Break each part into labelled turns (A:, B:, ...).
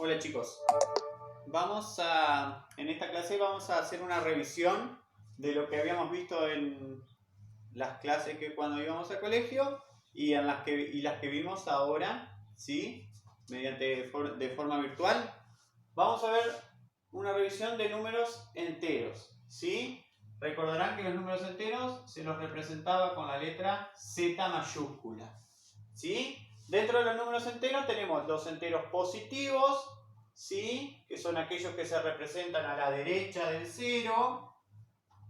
A: Hola chicos, en esta clase vamos a hacer una revisión de lo que habíamos visto en las clases que cuando íbamos al colegio y las que vimos ahora, ¿sí? De forma virtual. Vamos a ver una revisión de números enteros, ¿sí? Recordarán que los números enteros se los representaba con la letra Z mayúscula, ¿sí? Dentro de los números enteros tenemos los enteros positivos, ¿sí? Que son aquellos que se representan a la derecha del cero,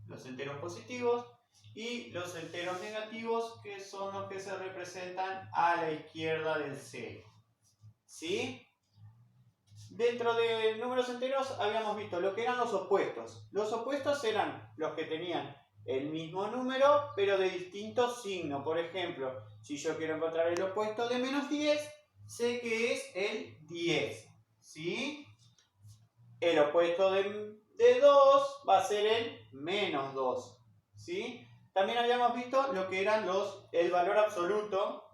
A: los enteros positivos, y los enteros negativos, que son los que se representan a la izquierda del cero, ¿sí? Dentro de números enteros habíamos visto lo que eran los opuestos. Los opuestos eran los que tenían el mismo número, pero de distinto signo. Por ejemplo, si yo quiero encontrar el opuesto de menos 10, sé que es el 10, ¿sí? El opuesto de 2 va a ser el menos 2, ¿sí? También habíamos visto lo que eran el valor absoluto,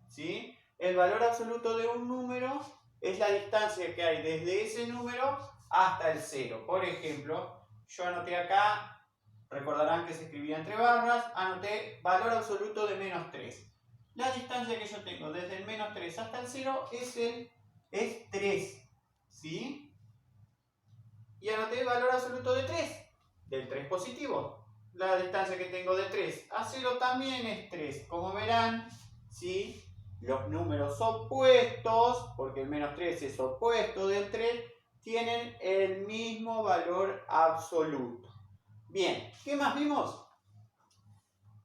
A: ¿sí? El valor absoluto de un número es la distancia que hay desde ese número hasta el 0. Por ejemplo, yo anoté acá, recordarán que se escribía entre barras, anoté valor absoluto de menos 3. La distancia que yo tengo desde el menos 3 hasta el 0 es 3, ¿sí? Y anoté el valor absoluto de 3, del 3 positivo. La distancia que tengo de 3 a 0 también es 3. Como verán, ¿sí? Los números opuestos, porque el menos 3 es opuesto del 3, tienen el mismo valor absoluto. Bien, ¿qué más vimos?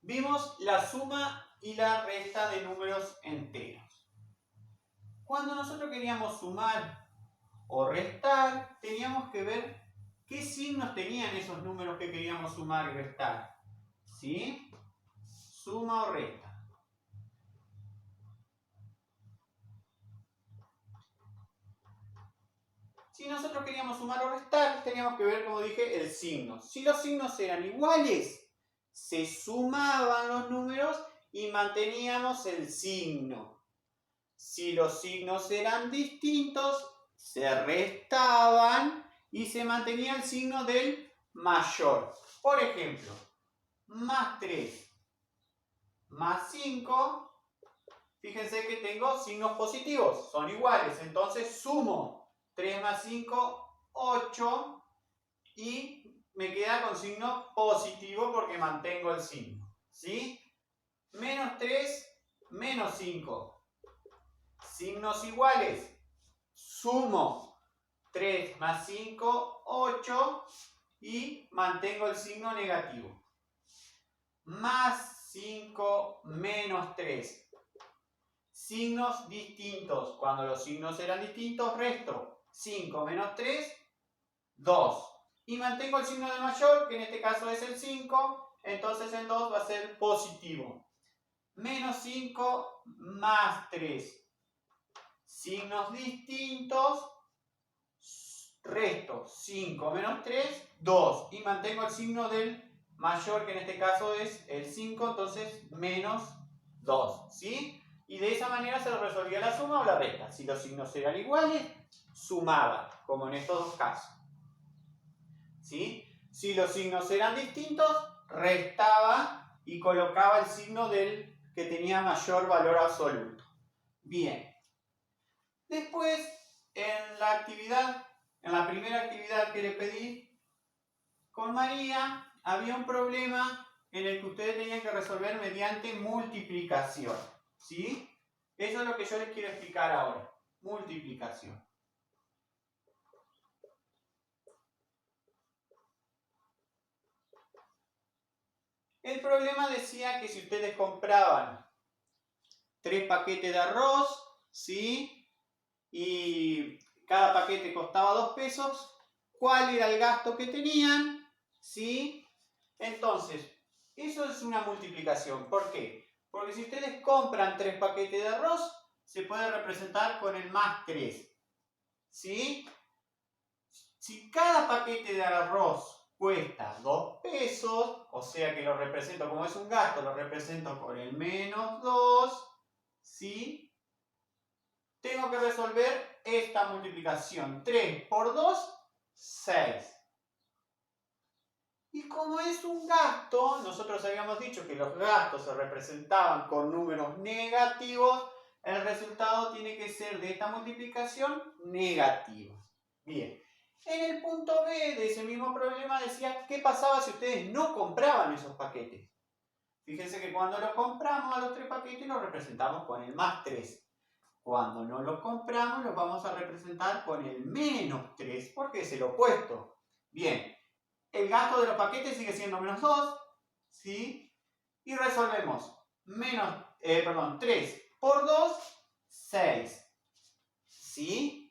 A: Vimos la suma y la resta de números enteros. Cuando nosotros queríamos sumar o restar, teníamos que ver qué signos tenían esos números que queríamos sumar y restar, ¿sí? Suma o resta. Si nosotros queríamos sumar o restar, teníamos que ver, como dije, el signo. Si los signos eran iguales, se sumaban los números y manteníamos el signo. Si los signos eran distintos, se restaban y se mantenía el signo del mayor. Por ejemplo, más 3 más 5, fíjense que tengo signos positivos, son iguales, entonces sumo 3 más 5, 8, y me queda con signo positivo porque mantengo el signo, ¿sí? Menos 3, menos 5, signos iguales, sumo 3 más 5, 8, y mantengo el signo negativo. Más 5, menos 3. Signos distintos. Cuando los signos eran distintos, resto 5 menos 3, 2. Y mantengo el signo de mayor, que en este caso es el 5, entonces el 2 va a ser positivo. Menos 5 más 3. Signos distintos, resto 5 menos 3, 2. Y mantengo el signo del mayor, que en este caso es el 5, entonces menos 2, ¿sí? Y de esa manera se resolvía la suma o la resta. Si los signos eran iguales, sumaba, como en estos dos casos, ¿sí? Si los signos eran distintos, restaba y colocaba el signo del que tenía mayor valor absoluto. Bien. Después, en la primera actividad que le pedí con María, había un problema en el que ustedes tenían que resolver mediante multiplicación, ¿sí? Eso es lo que yo les quiero explicar ahora. Multiplicación. El problema decía que si ustedes compraban 3 paquetes de arroz, ¿sí? Y cada paquete costaba 2 pesos, ¿cuál era el gasto que tenían? ¿Sí? Entonces, eso es una multiplicación. ¿Por qué? Porque si ustedes compran 3 paquetes de arroz, se puede representar con el más 3. ¿Sí? Si cada paquete de arroz cuesta 2 pesos, o sea que lo represento, como es un gasto, lo represento con el menos 2, ¿sí? Tengo que resolver esta multiplicación. 3 por 2, 6. Y como es un gasto, nosotros habíamos dicho que los gastos se representaban con números negativos, el resultado tiene que ser de esta multiplicación negativo. Bien. En el punto B de ese mismo problema decía qué pasaba si ustedes no compraban esos paquetes. Fíjense que cuando los compramos a los 3 paquetes los representamos con el más 3. Cuando no los compramos los vamos a representar con el menos 3 porque es el opuesto. Bien, el gasto de los paquetes sigue siendo menos 2, ¿sí? Y resolvemos 3 por 2, 6, ¿sí?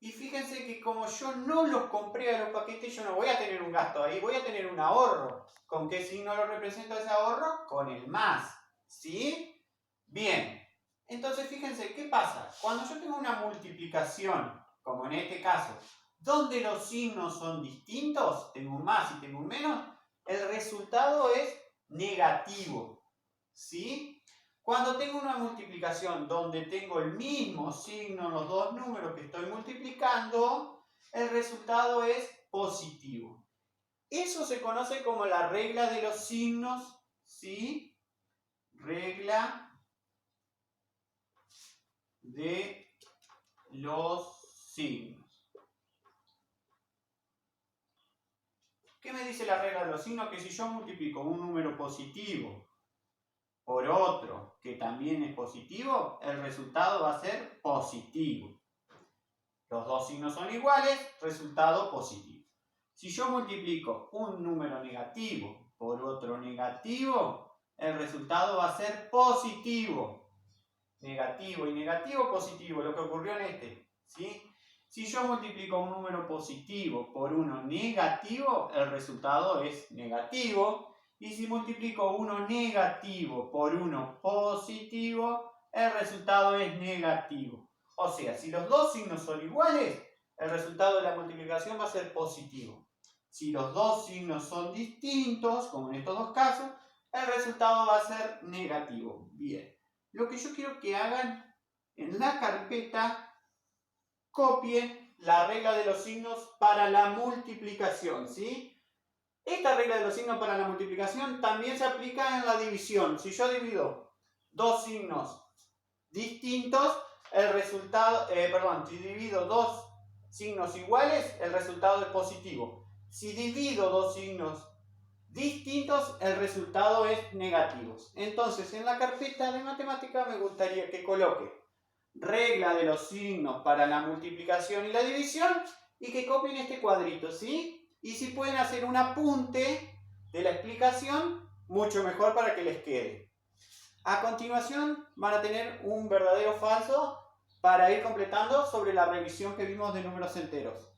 A: Y fíjense que como yo no los compré a los paquetes, yo no voy a tener un gasto ahí, voy a tener un ahorro. ¿Con qué signo lo represento ese ahorro? Con el más, ¿sí? Bien, entonces fíjense, ¿qué pasa? Cuando yo tengo una multiplicación, como en este caso, donde los signos son distintos, tengo un más y tengo un menos, el resultado es negativo, ¿sí? Cuando tengo una multiplicación donde tengo el mismo signo en los dos números que estoy multiplicando, el resultado es positivo. Eso se conoce como la regla de los signos, ¿sí? Regla de los signos. ¿Qué me dice la regla de los signos? Que si yo multiplico un número positivo por otro que también es positivo, el resultado va a ser positivo. Los dos signos son iguales, resultado positivo. Si yo multiplico un número negativo por otro negativo, el resultado va a ser positivo. Negativo y negativo, positivo, lo que ocurrió en este, ¿sí? Si yo multiplico un número positivo por uno negativo, el resultado es negativo. Y si multiplico uno negativo por uno positivo, el resultado es negativo. O sea, si los dos signos son iguales, el resultado de la multiplicación va a ser positivo. Si los dos signos son distintos, como en estos dos casos, el resultado va a ser negativo. Bien. Lo que yo quiero que hagan en la carpeta, copien la regla de los signos para la multiplicación, ¿sí? Esta regla de los signos para la multiplicación también se aplica en la división. Si yo divido dos signos distintos, el resultado, si divido dos signos iguales, el resultado es positivo. Si divido dos signos distintos, el resultado es negativo. Entonces, en la carpeta de matemática me gustaría que coloque regla de los signos para la multiplicación y la división y que copien este cuadrito, ¿sí? Y si pueden hacer un apunte de la explicación, mucho mejor para que les quede. A continuación van a tener un verdadero o falso para ir completando sobre la revisión que vimos de números enteros.